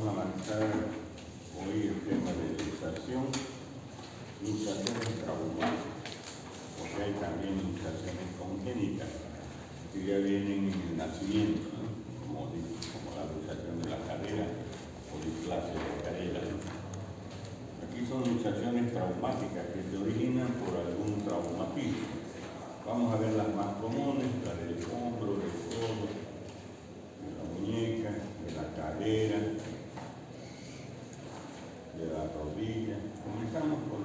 vamos a avanzar hoy el tema de luxaciones traumáticas, porque hay también luxaciones congénitas que ya vienen en el nacimiento, ¿no? como la luxación de la cadera o displasia de cadera, ¿no? Aquí son luxaciones traumáticas que se originan por algún traumatismo. Vamos a ver las más comunes, la del hombro, del codo, de la muñeca, de la cadera, de la rodilla. Comenzamos con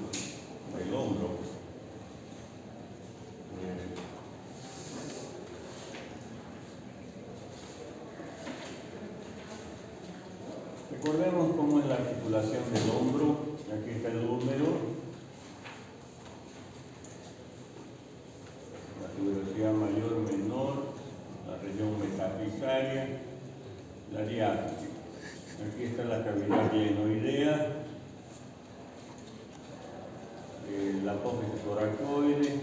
el hombro. Recordemos cómo es la articulación del hombro. Aquí está el húmero, la tuberosidad mayor, menor, la región metafisaria, la diástasis. Aquí está la cavidad glenoidea, la apófisis toracoide,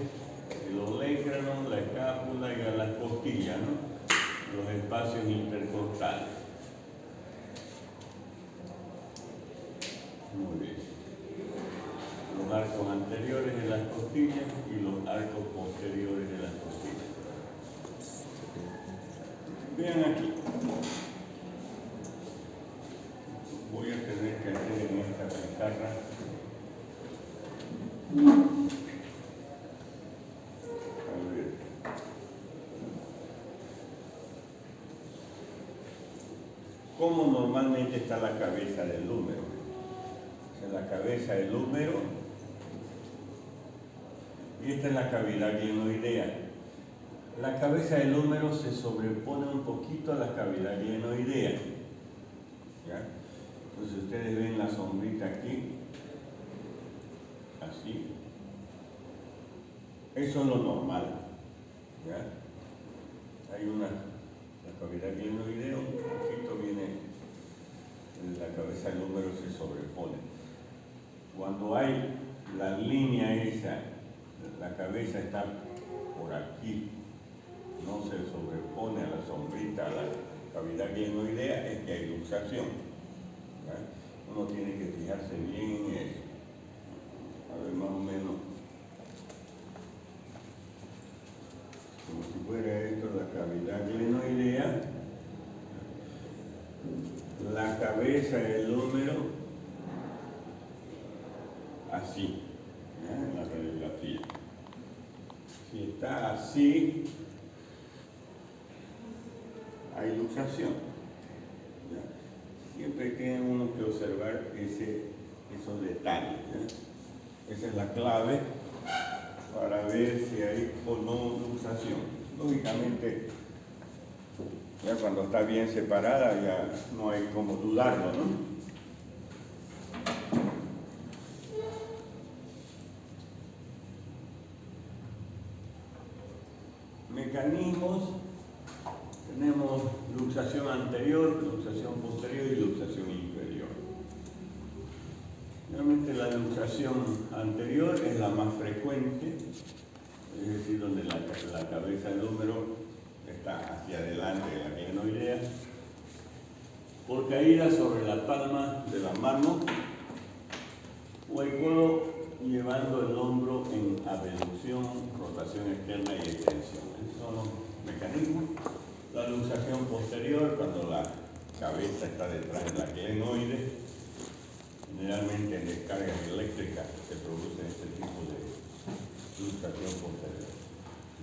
el olecranon, la escápula y las costillas, ¿no? Los espacios intercostales. Muy bien. Los arcos anteriores de las costillas y los arcos posteriores de las costillas. Vean aquí. Voy a tener que hacer en esta pizarra cómo normalmente está la cabeza del húmero. La cabeza del húmero y esta es la cavidad glenoidea. La cabeza del húmero se sobrepone un poquito a la cavidad glenoidea, ¿ya? Entonces ustedes ven la sombrita aquí, así. Eso es lo normal, ¿ya? Hay la cavidad glenoidea, un poquito viene, la cabeza del húmero se sobrepone. Cuando hay la línea esa, la cabeza está por aquí, no se sobrepone a la sombrita, a la cavidad glenoidea, es que hay luxación, ¿verdad? Uno tiene que fijarse bien en eso. A ver, más o menos, como si fuera esto la cavidad glenoidea, la cabeza del húmero, así, ¿ya? En la radiografía. Si está así, hay luxación, ¿ya? Siempre tiene uno que observar esos detalles, ¿ya? Esa es la clave para ver si hay o no luxación. Lógicamente, ya cuando está bien separada ya no hay como dudarlo, ¿no? Mecanismos, tenemos luxación anterior, luxación posterior y luxación inferior. Realmente la luxación anterior es la más frecuente, es decir, donde la cabeza del húmero está hacia adelante de la glenoidea, por caída sobre la palma de la mano o el codo llevando el hombro en abducción, rotación externa y extensión. Esos son los mecanismos. La luxación posterior, cuando la cabeza está detrás de la glenoide, generalmente en descargas eléctricas se produce este tipo de luxación posterior.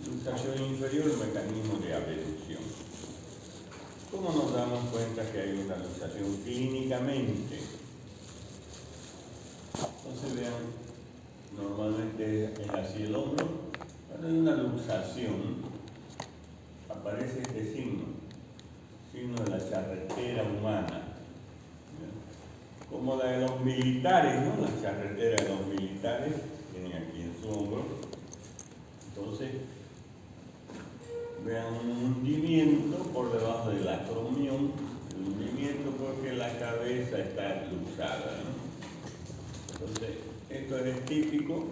Luxación inferior, el mecanismo de abducción. ¿Cómo nos damos cuenta que hay una luxación clínicamente? Entonces vean, normalmente es así el hombro. Cuando hay una luxación, aparece este signo de la charretera humana, ¿ya? Como la de los militares, ¿no? La charretera de los militares, tienen aquí en su hombro. Entonces, vean un hundimiento por debajo del acromión, el hundimiento porque la cabeza está luxada, ¿no? Entonces, esto es típico,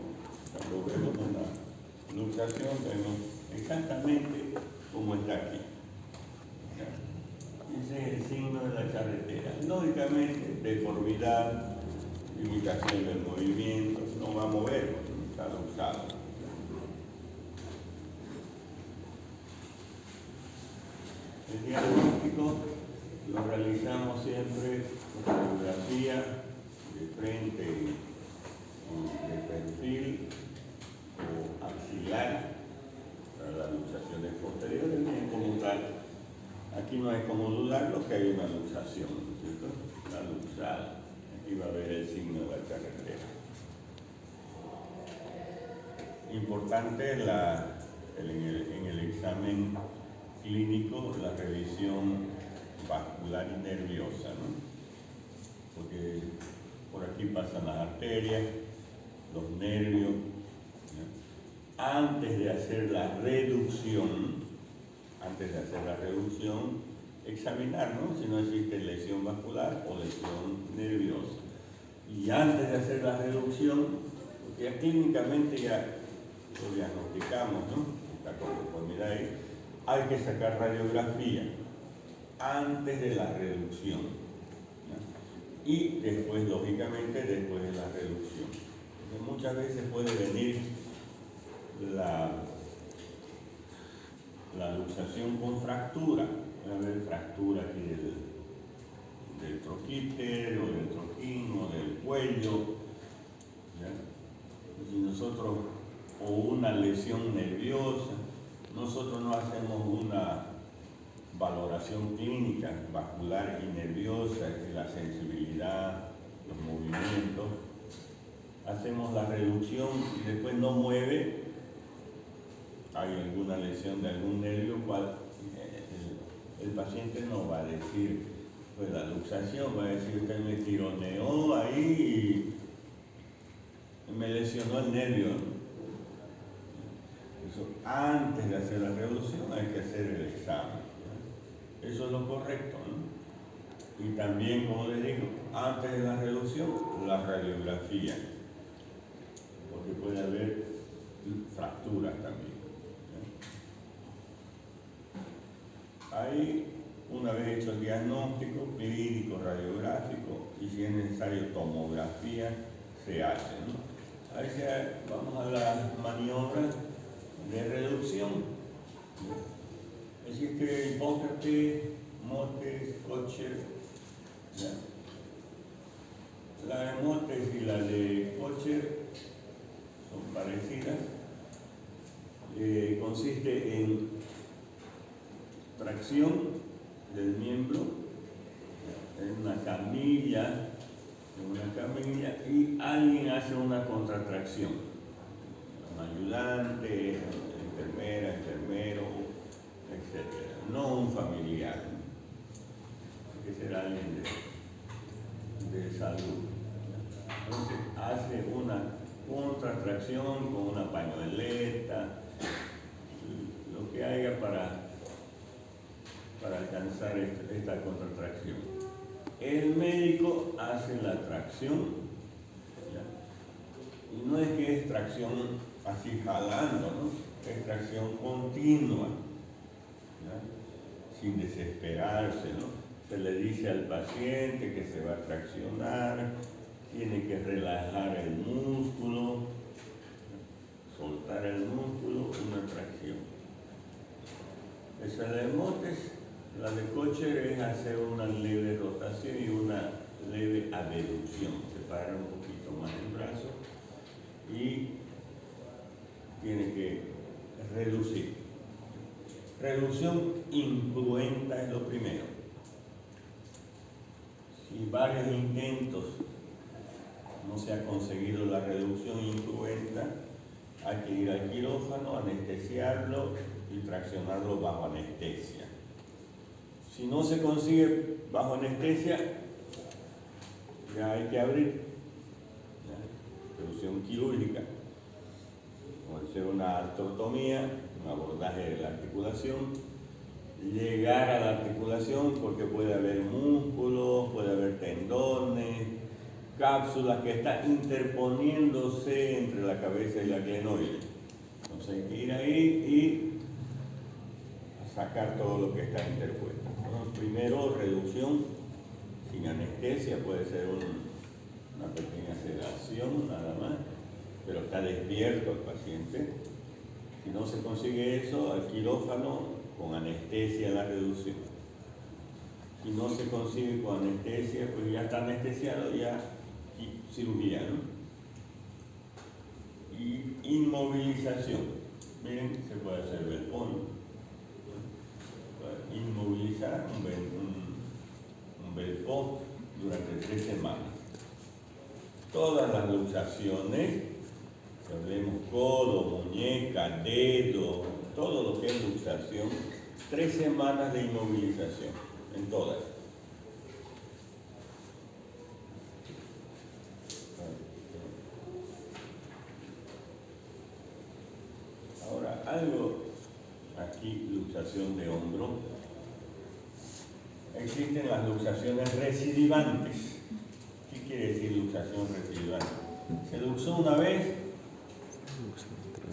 cuando vemos una luxación, vemos exactamente como está aquí. ¿Ya? Ese es el signo signo de la charretera. Lógicamente, deformidad, limitación del movimiento, no va a mover, está luxado. El diagnóstico lo realizamos siempre con radiografía de frente y de perfil o axilar para las luxaciones posteriores, bien como tal. Aquí no hay como dudarlo que hay una luxación, ¿no es cierto? La luxada. Aquí va a ver el signo de la charretera. Importante en el examen clínico la revisión vascular y nerviosa, ¿no? Porque por aquí pasan las arterias, los nervios, ¿no? Antes de hacer la reducción, examinar, ¿no?, si no existe lesión vascular o lesión nerviosa. Y antes de hacer la reducción, porque ya clínicamente ya lo diagnosticamos, ¿no?, está con conformidad ahí, hay que sacar radiografía antes de la reducción, ¿no? Y después, lógicamente, después de la reducción. Porque muchas veces puede venir la luxación con fractura. Puede haber fractura aquí del troquíter o del troquín o del cuello, ¿ya? Si nosotros, o una lesión nerviosa, nosotros no hacemos una valoración clínica vascular y nerviosa, de la sensibilidad, los movimientos, hacemos la reducción y después no mueve, hay alguna lesión de algún nervio, el paciente no va a decir, pues la luxación, va a decir, usted me tironeó ahí y me lesionó el nervio, ¿no? Eso, antes de hacer la reducción hay que hacer el examen, ¿no? Eso es lo correcto, ¿no? Y también, como les digo, antes de la reducción, la radiografía, porque puede haber fracturas también. Ahí, una vez hecho el diagnóstico clínico, radiográfico, y si es necesario tomografía, se hace, ¿no? Ahí vamos a las maniobras de reducción. Existe Hipócrates, Mottes, Kocher, ¿ya? La de Mottes y la de Kocher son parecidas. Consiste en tracción del miembro en una camilla, y alguien hace una contratracción. Un ayudante, enfermera, enfermero, etc. No un familiar, que será alguien de salud. Entonces hace una contratracción con una pañoleta, lo que haya para alcanzar esta contratracción. El médico hace la tracción, ¿ya? Y no es que es tracción así jalando, ¿no? Es tracción continua, ¿ya? Sin desesperarse, ¿no? Se le dice al paciente que se va a traccionar, tiene que relajar el músculo, soltar el músculo, una tracción. Esa es la de Mottes. La de Kocher es hacer una leve rotación y una leve abducción, separar un poquito más el brazo y tiene que reducir. Reducción incruenta es lo primero. Si varios intentos no se ha conseguido la reducción incruenta, hay que ir al quirófano, anestesiarlo y traccionarlo bajo anestesia. Si no se consigue bajo anestesia, ya hay que abrir, ¿ya? Reducción quirúrgica, puede ser una artrotomía, un abordaje de la articulación, llegar a la articulación porque puede haber músculos, puede haber tendones, cápsulas que están interponiéndose entre la cabeza y la glenoide. Entonces hay que ir ahí y sacar todo lo que está interpuesto, ¿no? Primero, reducción sin anestesia, puede ser una pequeña sedación nada más, pero está despierto el paciente. Si no se consigue eso, al quirófano con anestesia la reducción. Si no se consigue con anestesia, pues ya está anestesiado, ya cirugía, ¿no? Y inmovilización. Miren, se puede hacer belpón. Inmovilizar un belpón durante 3 semanas. Todas las luxaciones, si hablemos codo, muñeca, dedo, todo lo que es luxación, 3 semanas de inmovilización, en todas. Ahora, algo aquí, luxación de hombro. Existen las luxaciones recidivantes. ¿Qué quiere decir luxación recidivante? Se luxó una vez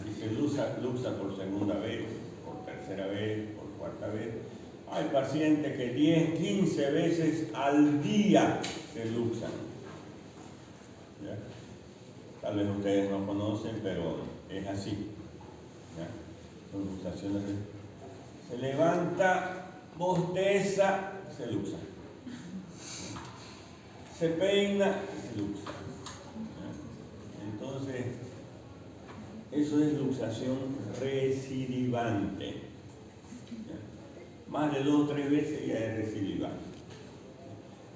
y se luxa por segunda vez, por tercera vez, por cuarta vez. Hay pacientes que 10, 15 veces al día se luxan. ¿Ya? Tal vez ustedes no conocen, pero es así. ¿Ya? Son luxaciones. Se levanta, bosteza, se luxa. Se peina, se luxa. ¿Ya? Entonces, eso es luxación recidivante. ¿Ya? Más de 2 o 3 veces ya es recidivante.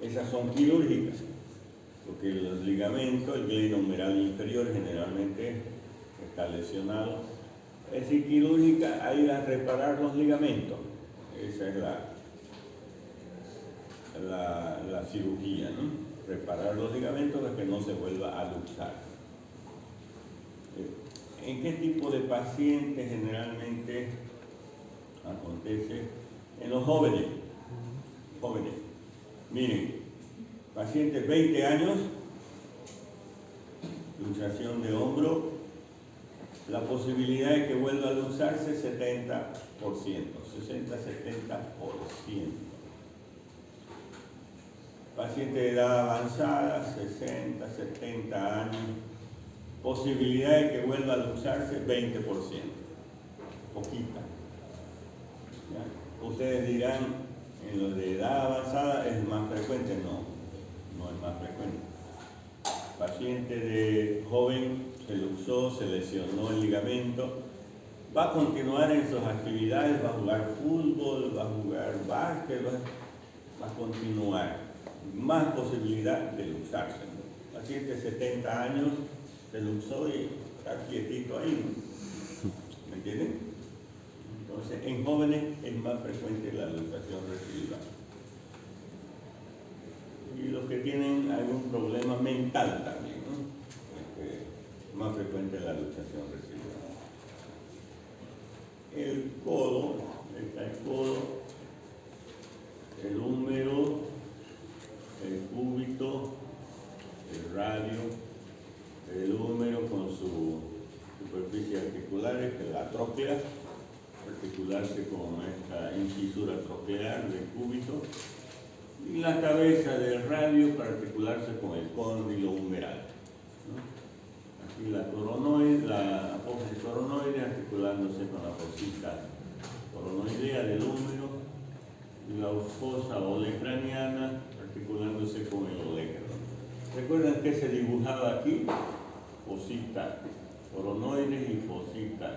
Esas son quirúrgicas, porque los ligamentos, el glenohumeral inferior generalmente está lesionado. Es decir, quirúrgica, a ir a reparar los ligamentos. Esa es la cirugía, ¿no? Reparar los ligamentos para que no se vuelva a luxar. ¿En qué tipo de pacientes generalmente acontece? En los jóvenes. Jóvenes. Miren, pacientes 20 años, luxación de hombro, la posibilidad de que vuelva a luxarse 70%, 60-70%. Paciente de edad avanzada, 60, 70 años, posibilidad de que vuelva a luxarse 20%, poquita. ¿Ya? Ustedes dirán, en los de edad avanzada es más frecuente. No es más frecuente. Paciente de joven se luxó, se lesionó el ligamento, va a continuar en sus actividades, va a jugar fútbol, va a jugar básquet, va a continuar. Más posibilidad de luxarse. Paciente de 70 años se luxó y está quietito ahí, ¿no? ¿Me entienden? Entonces, en jóvenes es más frecuente la luxación recidiva. Y los que tienen algún problema mental también, ¿no? Es más frecuente la luxación recidiva. El codo, está el codo, el húmero, el cúbito, el radio, el húmero con su superficie articulares, que es la tróclea, articularse con esta incisura troclear del cúbito, y la cabeza del radio para articularse con el cóndilo humeral, ¿no? Aquí la coronoide, la apófisis coronoide articulándose con la fosita coronoidea del húmero, y la fosa olecraniana articulándose con el olecro. ¿Recuerdan que se dibujaba aquí? Fosita coronoides y fosita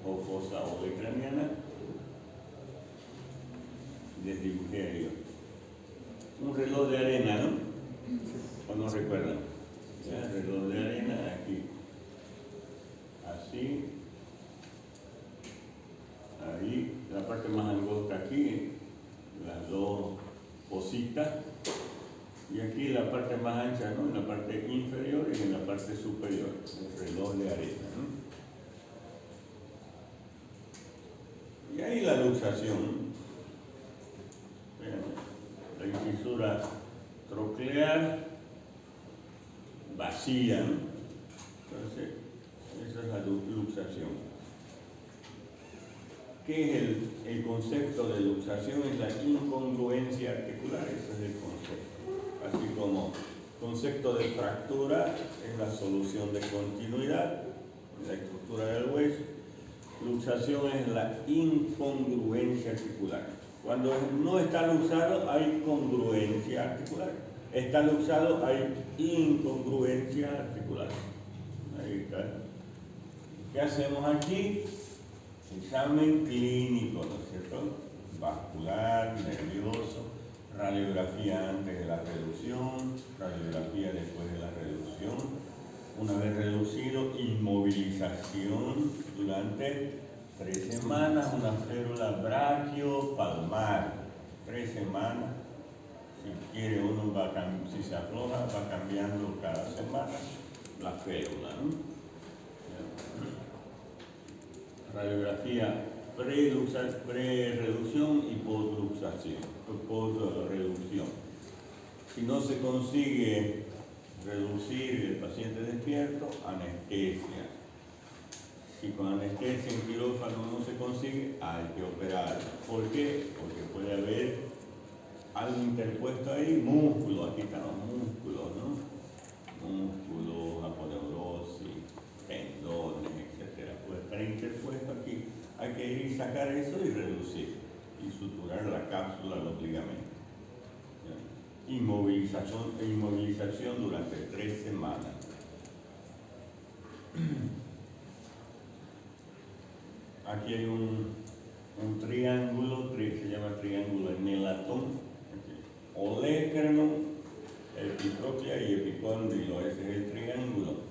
o fosa olecraniana. Les dibujé ahí un reloj de arena, ¿no? ¿O no recuerdan? ¿Ya? Reloj de arena aquí. Así. Ahí, la parte más angosta aquí, las dos fositas. Y aquí la parte más ancha, ¿no? En la parte inferior y en la parte superior, el reloj de arena, ¿no? Y ahí la luxación. La incisura troclear vacía, ¿no? Entonces, esa es la luxación. ¿Qué es el concepto de luxación? Es la incongruencia articular, ese es el concepto. Así como concepto de fractura es la solución de continuidad en la estructura del hueso. Luxación es la incongruencia articular. Cuando no está luxado hay congruencia articular. Está luxado hay incongruencia articular. Ahí está. ¿Qué hacemos aquí? Examen clínico, ¿no es cierto? Vascular, nervioso, radiografía antes de la reducción, radiografía después de la reducción. Una vez reducido, inmovilización durante 3 semanas, una férula brachiopalmar. 3 semanas. Si quiere uno si se afloja, va cambiando cada semana la férula, ¿no? Radiografía pre-reducción y post-reducción. Si no se consigue reducir el paciente despierto, anestesia. Si con anestesia en quirófano no se consigue, hay que operar. ¿Por qué? Porque puede haber algo interpuesto ahí, músculo, aquí están los músculos, ¿no? Músculos, aponeurosis, tendones, etc. Puede estar interpuesto aquí. Hay que ir y sacar eso y reducir. Y suturar la cápsula, los ligamentos. Inmovilización durante 3 semanas. Aquí hay un triángulo, se llama triángulo Nelatón. Olecranon, epitroclea y epicóndilo, ese es el triángulo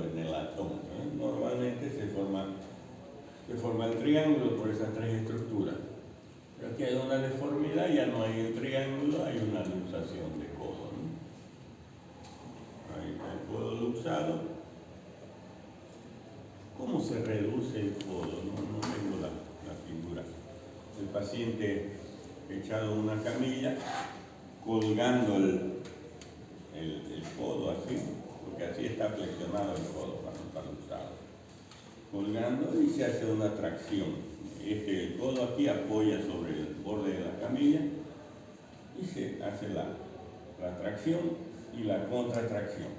de Nelatón. Normalmente se forma el triángulo por esas 3 estructuras. Pero aquí hay una deformidad, ya no hay un triángulo, hay una luxación de codo, ¿no? Ahí está el codo luxado. ¿Cómo se reduce el codo? No tengo la figura. El paciente echado en una camilla, colgando el codo así, porque así está flexionado el codo cuando está luxado. Colgando y se hace una tracción. El codo aquí apoya sobre el borde de la camilla y se hace la tracción y la contratracción.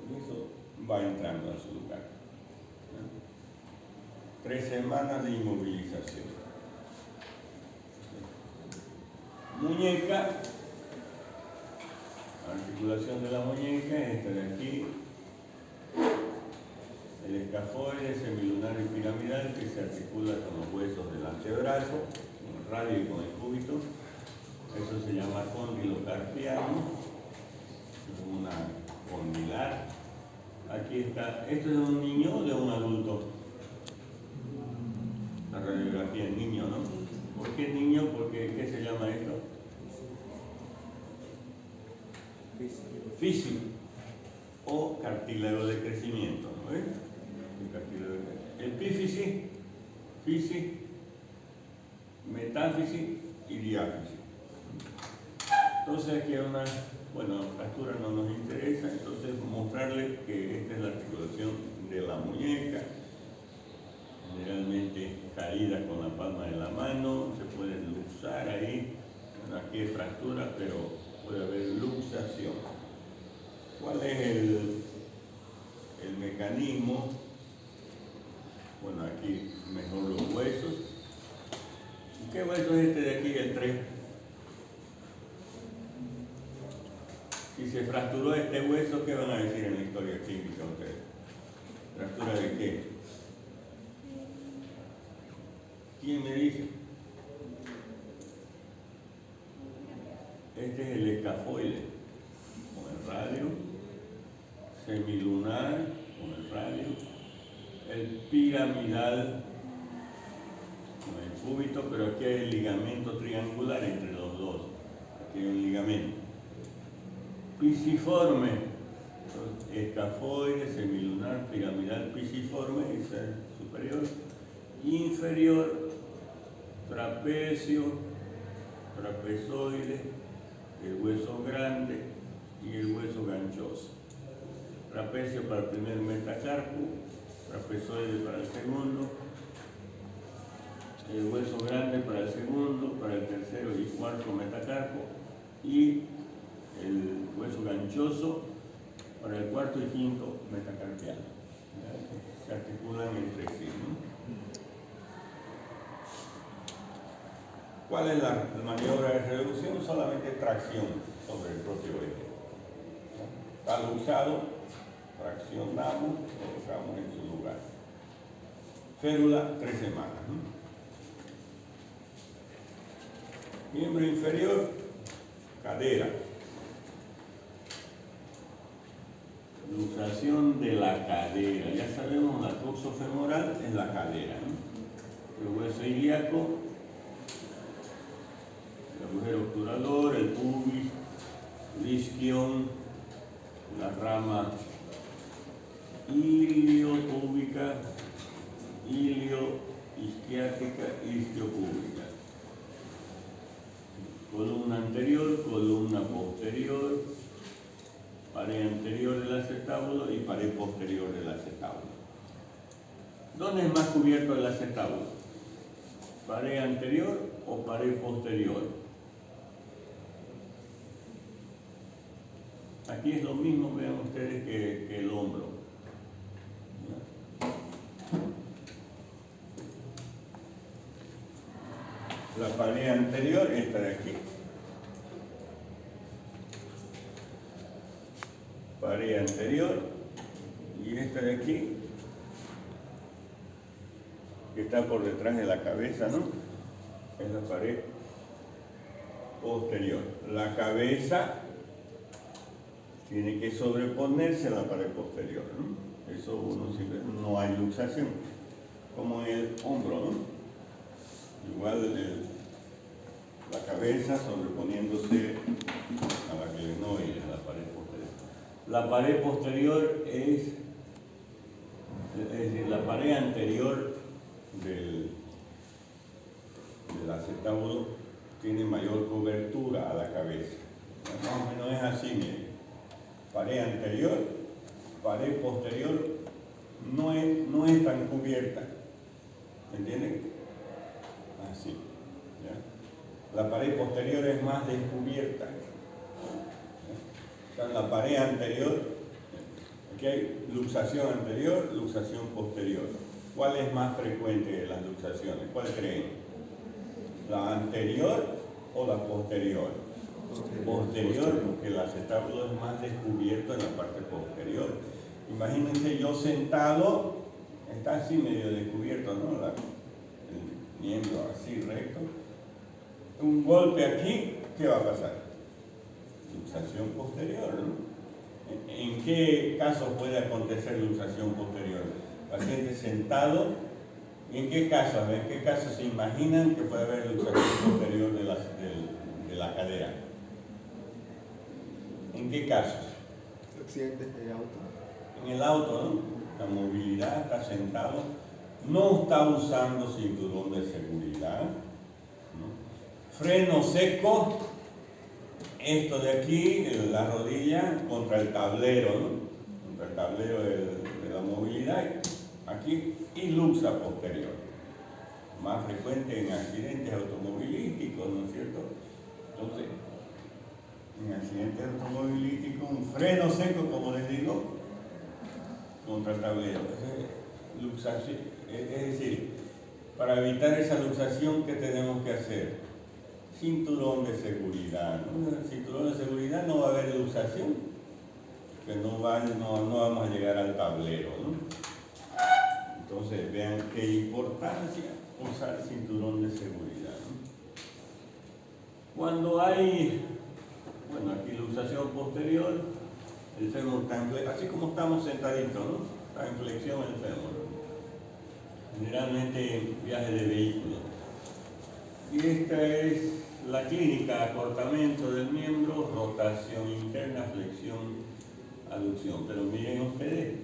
Y eso va entrando a su lugar. 3 semanas de inmovilización. Muñeca, articulación de la muñeca, esta de aquí. El escafoide semilunar y piramidal que se articula con los huesos del antebrazo, con el radio y con el cúbito. Eso se llama cóndilo carpiano, es una condilar. Aquí está, ¿esto es de un niño o de un adulto? La radiografía en niño, ¿no? ¿Por qué niño? Porque, ¿qué se llama esto? Físico o cartílago de crecimiento, ¿no ves? El epífisis, metáfisis y diáfisis. Entonces aquí hay una, fractura no nos interesa, entonces mostrarles que esta es la articulación de la muñeca, generalmente caída con la palma de la mano, se puede luxar ahí, aquí hay fractura, pero puede haber luxación. ¿Cuál es el mecanismo? Bueno, aquí mejor los huesos. ¿Qué hueso es este de aquí, el 3? Si se fracturó este hueso, ¿qué van a decir en la historia clínica ustedes? ¿Fractura de qué? ¿Quién me dice? Este es el escafoide, con el radio, semilunar, con el radio, el piramidal, con el cúbito, pero aquí hay el ligamento triangular entre los dos. Aquí hay un ligamento. Pisiforme, escafoide, semilunar, piramidal, pisiforme, ese es superior, inferior, trapecio, trapezoide, el hueso grande y el hueso ganchoso. Trapecio para el primer metacarpo, trapezoide para el segundo, el hueso grande para el segundo, para el tercero y cuarto metacarpo, y el hueso ganchoso para el cuarto y quinto metacarpiano. Se articulan entre sí, ¿no? ¿Cuál es la maniobra de reducción? Solamente tracción sobre el propio eje. Está luxado, traccionamos, colocamos en su lugar. Férula, 3 semanas, ¿no? Miembro inferior, cadera. Luxación de la cadera. Ya sabemos, la coxofemoral es la cadera, ¿no? El hueso ilíaco, el agujero obturador, el pubis, el isquion, la rama iliopúbica, ilioisquiática, isquiopúbica. Columna anterior, columna posterior, pared anterior del acetábulo y pared posterior del acetábulo. ¿Dónde es más cubierto el acetábulo? ¿Pared anterior o pared posterior? Aquí es lo mismo, vean ustedes, que el hombro. La pared anterior, esta de aquí. Pared anterior, y esta de aquí, que está por detrás de la cabeza, ¿no? Es la pared posterior. La cabeza tiene que sobreponerse a la pared posterior, ¿no? Eso uno siempre, no hay luxación, como en el hombro, ¿no? Igual la cabeza sobreponiéndose a la glenoide, a la pared posterior. La pared posterior es decir, la pared anterior del acetábulo tiene mayor cobertura a la cabeza. Más o menos es así, miren. Pared anterior, pared posterior no es tan cubierta. ¿Entienden? Así. ¿Ya? La pared posterior es más descubierta. ¿Ya? O sea, la pared anterior, aquí hay luxación anterior, luxación posterior. ¿Cuál es más frecuente de las luxaciones? ¿Cuál creen? ¿La anterior o la posterior? Posterior, porque el acetábulo es más descubierto en la parte posterior. Imagínense yo sentado, está así medio descubierto, ¿no? El miembro así recto. Un golpe aquí, ¿qué va a pasar? Luxación posterior, ¿no? ¿En qué caso puede acontecer luxación posterior? Paciente sentado, ¿y en qué casos? ¿En qué casos se imaginan que puede haber luxación posterior de la cadera? ¿En qué casos? Accidentes de auto. En el auto, ¿no? La movilidad, está sentado, no está usando cinturón de seguridad, ¿no? Freno seco, esto de aquí, la rodilla contra el tablero, ¿no? Contra el tablero de la movilidad, aquí, y luxa posterior. Más frecuente en accidentes automovilísticos, ¿no es cierto? Entonces, en accidentes automovilísticos, un freno seco, como les digo, contra el tablero. Luxación, es decir, para evitar esa luxación, ¿qué tenemos que hacer? Cinturón de seguridad, ¿no? En el cinturón de seguridad no va a haber luxación, que no vamos a llegar al tablero, ¿no? Entonces, vean qué importancia usar cinturón de seguridad, ¿no? Cuando hay, bueno, aquí luxación posterior, el fémur está en flexión, así como estamos sentaditos, ¿no? Está en flexión el fémur. Generalmente en viaje de vehículo. Y esta es la clínica: acortamiento del miembro, rotación interna, flexión, aducción. Pero miren ustedes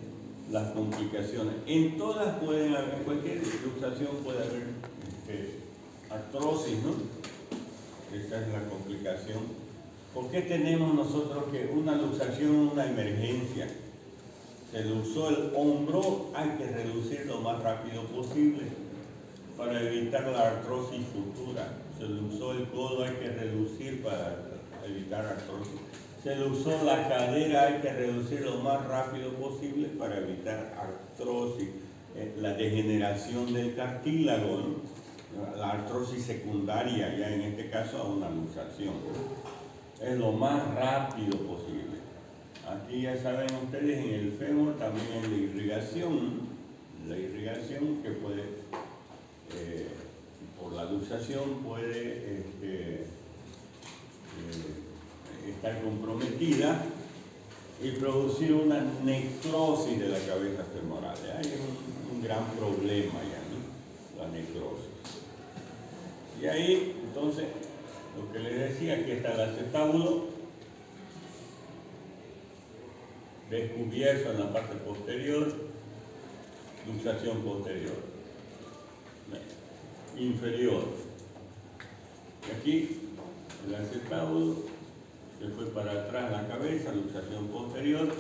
las complicaciones. En todas pueden haber, en cualquier luxación puede haber artrosis, ¿no? Esa es la complicación. ¿Por qué tenemos nosotros que una luxación, una emergencia? Se luxó el hombro, hay que reducir lo más rápido posible para evitar la artrosis futura. Se le usó el codo, hay que reducir para evitar artrosis. Se le usó la cadera, hay que reducir lo más rápido posible para evitar artrosis, la degeneración del cartílago, ¿no? La artrosis secundaria, ya en este caso a una luxación. Es lo más rápido posible. Aquí ya saben ustedes, en el fémur también hay la irrigación que puede, por la luxación puede estar comprometida y producir una necrosis de la cabeza femoral. Hay un gran problema ya, ¿no? La necrosis. Y ahí, entonces, lo que les decía, aquí está el acetábulo descubierto en la parte posterior, luxación posterior, inferior. Y aquí el acetábulo se fue para atrás la cabeza, luxación posterior.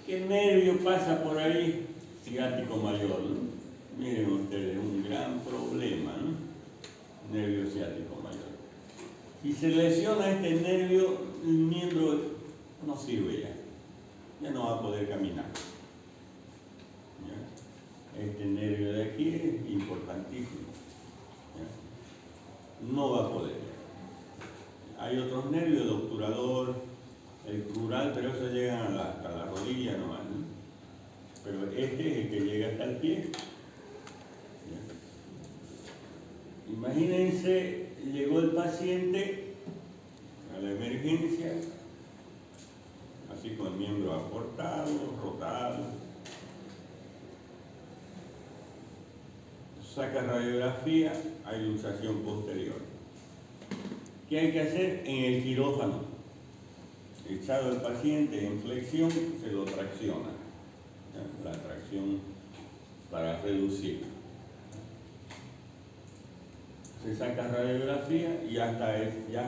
¿Qué nervio pasa por ahí? Ciático mayor, ¿no? Miren ustedes, un gran problema, ¿no? Nervio ciático mayor. Si se lesiona este nervio, el miembro no sirve ya no va a poder caminar. ¿Ya? Este nervio de aquí es importantísimo. ¿Ya? No va a poder. Hay otros nervios, el obturador, el crural, pero esos llegan hasta la rodilla nomás, ¿no? Pero este es el que llega hasta el pie. ¿Ya? Imagínense, llegó el paciente a la emergencia, así con el miembro acortado, rotado. Saca radiografía, hay luxación posterior. ¿Qué hay que hacer? En el quirófano, echado el paciente en flexión, se lo tracciona. ¿Ya? La tracción para reducir. Se saca radiografía y ya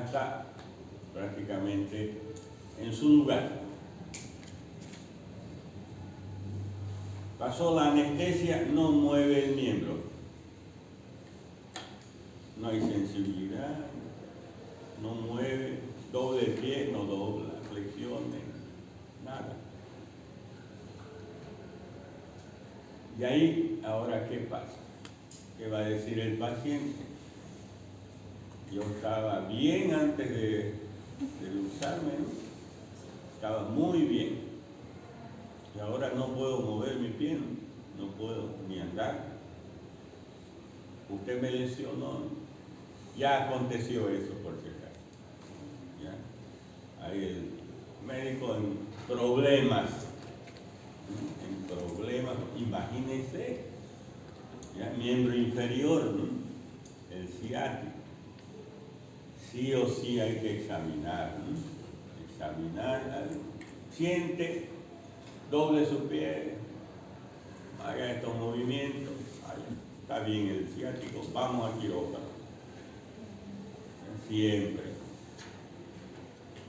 está prácticamente en su lugar. Pasó la anestesia, no mueve el miembro. No hay sensibilidad, no mueve, doble pie, no dobla, flexiones, nada. Y ahí, ahora, ¿qué pasa? ¿Qué va a decir el paciente? Yo estaba bien antes de luxarme, ¿no? Estaba muy bien. Y ahora no puedo mover mi pie, no puedo ni andar. Usted me lesionó, ¿no? Ya aconteció eso, por si acaso. ¿Ya? Ahí el médico en problemas, imagínense, ya, miembro inferior, ¿no? El ciático. Sí o sí hay que examinar, ¿no? Examinar, siente, doble su pie, haga estos movimientos, está bien el ciático, vamos a quirófano. Siempre.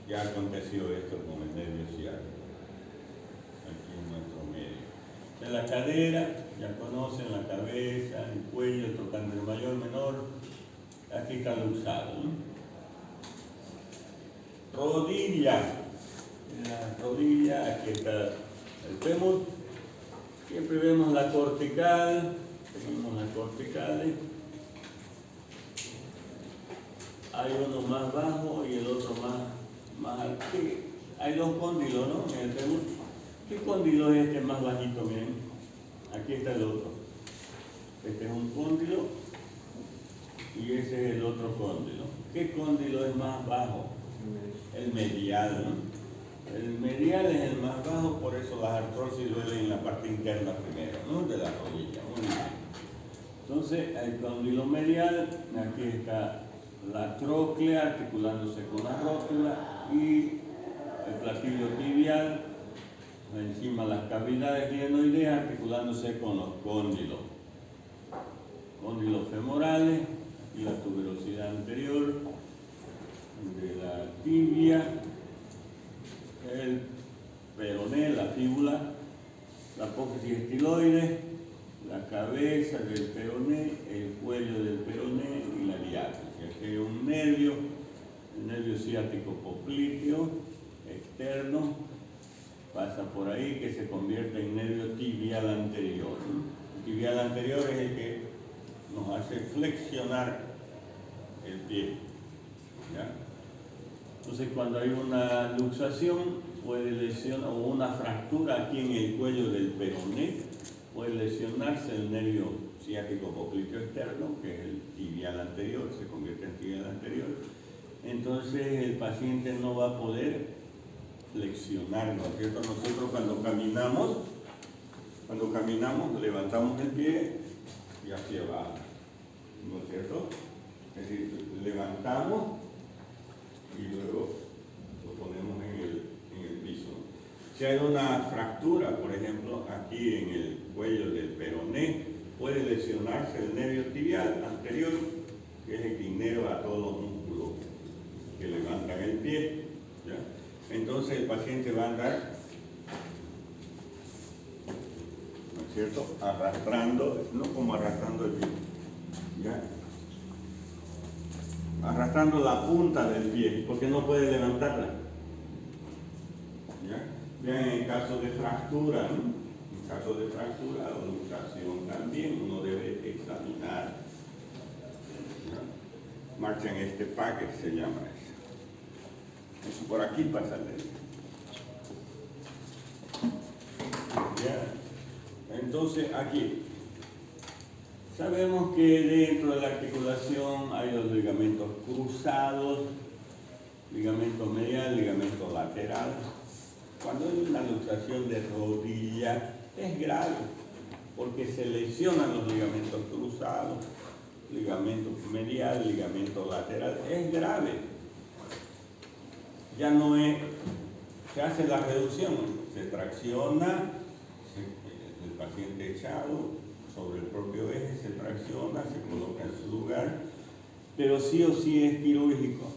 Ya aconteció esto con el nervio ciático, aquí en nuestro medio. En la cadera, ya conocen la cabeza, el cuello, tocando el mayor, menor, aquí está luxado, ¿no? Rodilla, en la rodilla, aquí está el fémur. Siempre vemos la cortical, seguimos las corticales. Hay uno más bajo y el otro más alto. Hay dos cóndilos, ¿no? En el fémur. ¿Qué cóndilo es este más bajito? Miren, aquí está el otro. Este es un cóndilo y ese es el otro cóndilo. ¿Qué cóndilo es más bajo? El medial, ¿no? El medial es el más bajo, por eso las artrosis duelen en la parte interna primero, ¿no? De la rodilla. Muy bien. Entonces, el cóndilo medial, aquí está la tróclea articulándose con la rótula y el platillo tibial, encima las cavidades glenoideas articulándose con los cóndilos. Cóndilos femorales, aquí la tuberosidad anterior de la tibia, el peroné, la fíbula, la apófisis estiloide, la cabeza del peroné, el cuello del peroné y la diástasis. Aquí hay un nervio, el nervio ciático popliteo externo, pasa por ahí que se convierte en nervio tibial anterior. El tibial anterior es el que nos hace flexionar el pie. ¿Ya? Entonces cuando hay una luxación puede lesionar, o una fractura aquí en el cuello del peroné, puede lesionarse el nervio ciático popliteo externo, que es el tibial anterior, se convierte en tibial anterior. Entonces el paciente no va a poder flexionar, ¿no es cierto? Nosotros cuando caminamos levantamos el pie y hacia abajo, ¿no es cierto? Es decir, levantamos y luego lo ponemos en el piso. Si hay una fractura, por ejemplo, aquí en el cuello del peroné, puede lesionarse el nervio tibial anterior, que es el que inerva a todos los músculos que levantan el pie. ¿Ya? Entonces el paciente va a andar, ¿no es cierto?, arrastrando, no como arrastrando el pie, ¿ya?, arrastrando la punta del pie, porque no puede levantarla. ¿Ya? Vean, en caso de fractura, ¿no? En caso de fractura o luxación también uno debe examinar. ¿Ya? Marcha en este paquete se llama eso. Eso por aquí pasa el dedo. ¿Ya? Entonces aquí sabemos que dentro de la articulación hay los ligamentos cruzados, ligamento medial, ligamento lateral. Cuando hay una luxación de rodilla es grave, porque se lesionan los ligamentos cruzados, ligamento medial, ligamento lateral, es grave. Ya no es, se hace la reducción, se tracciona, el paciente echado sobre el propio eje, se tracciona, se coloca en su lugar, pero sí o sí es quirúrgico.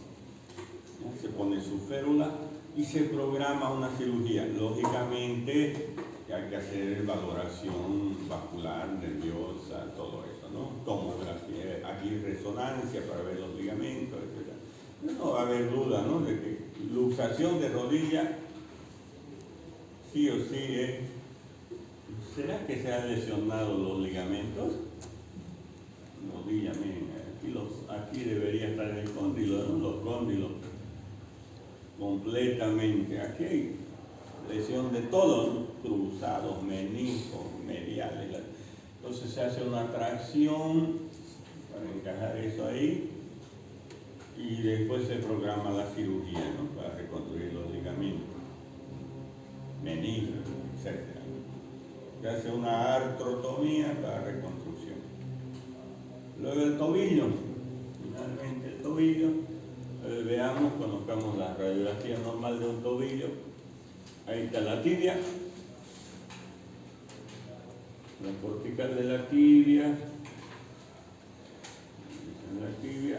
¿No? Se pone su férula y se programa una cirugía. Lógicamente hay que hacer valoración vascular, nerviosa, todo eso, ¿no? Tomografía, aquí resonancia para ver los ligamentos, etc. No va a haber duda, ¿no?, de que luxación de rodilla sí o sí es. ¿Será que se han lesionado los ligamentos? Rodilla, miren, aquí debería estar el cóndilo, ¿no? Los cóndilos completamente. Aquí hay lesión de todos, ¿no? Cruzados, meniscos, mediales. Entonces se hace una tracción para encajar eso ahí y después se programa la cirugía, ¿no?, para reconstruir los ligamentos, meniscos, etc. Se hace una artrotomía para reconstrucción. Luego el tobillo, finalmente el tobillo, veamos, conozcamos la radiografía normal de un tobillo. Ahí está la tibia, la cortical de la tibia,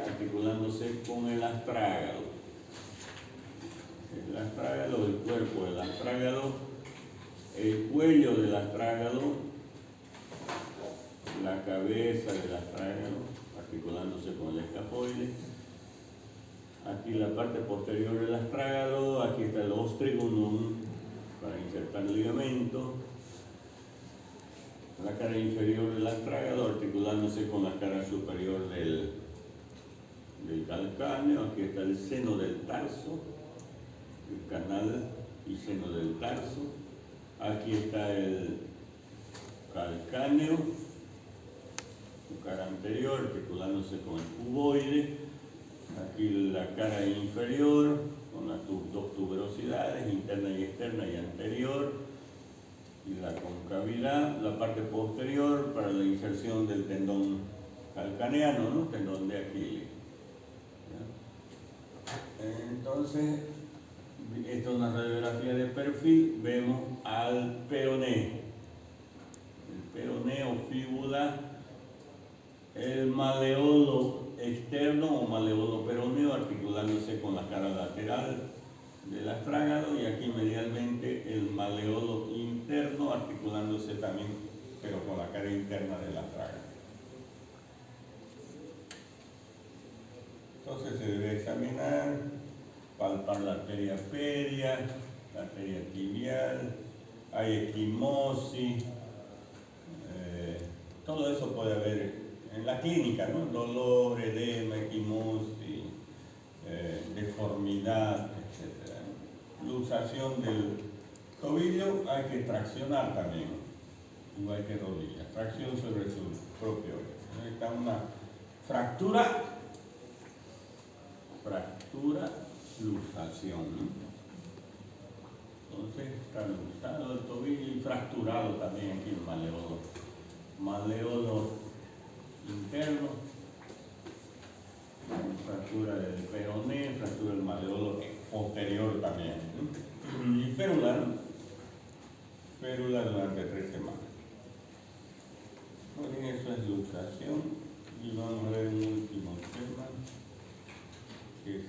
articulándose con el astrágalo. El astrágalo, el cuerpo del astrágalo, el cuello del astrágalo, la cabeza del astrágalo, articulándose con el escafoide. Aquí la parte posterior del astrágalo, aquí está el ostrigonum para insertar el ligamento. La cara inferior del astrágalo, articulándose con la cara superior del calcáneo. Aquí está el seno del tarso, el canal y seno del tarso. Aquí está el calcáneo, su cara anterior, articulándose con el cuboide. Aquí la cara inferior, con las dos tuberosidades, interna y externa y anterior. Y la concavidad, la parte posterior para la inserción del tendón calcaneano, ¿no?, tendón de Aquiles. ¿Ya? Entonces, esta es una radiografía de perfil. Vemos al peroné. El peroné o fíbula, el maleolo externo o maleolo peroneo articulándose con la cara lateral del astrágalo, y aquí medialmente el maleolo interno articulándose también pero con la cara interna de la traga. Entonces se debe examinar, palpar la arteria pedia, la arteria tibial, hay equimosis, todo eso puede haber en la clínica, ¿no? Dolor, edema, equimosis, deformidad, etc. Luxación del tobillo, hay que traccionar también, igual que rodilla, tracción sobre su propio eje. Está una fractura, luxación, ¿no? Entonces está luxado el tobillo y fracturado también aquí el maleolo interno, fractura del peroné, fractura del maleolo posterior también, ¿no? Y férula durante 3 semanas. Muy bien, eso es luxación. Y vamos a ver un último tema, que es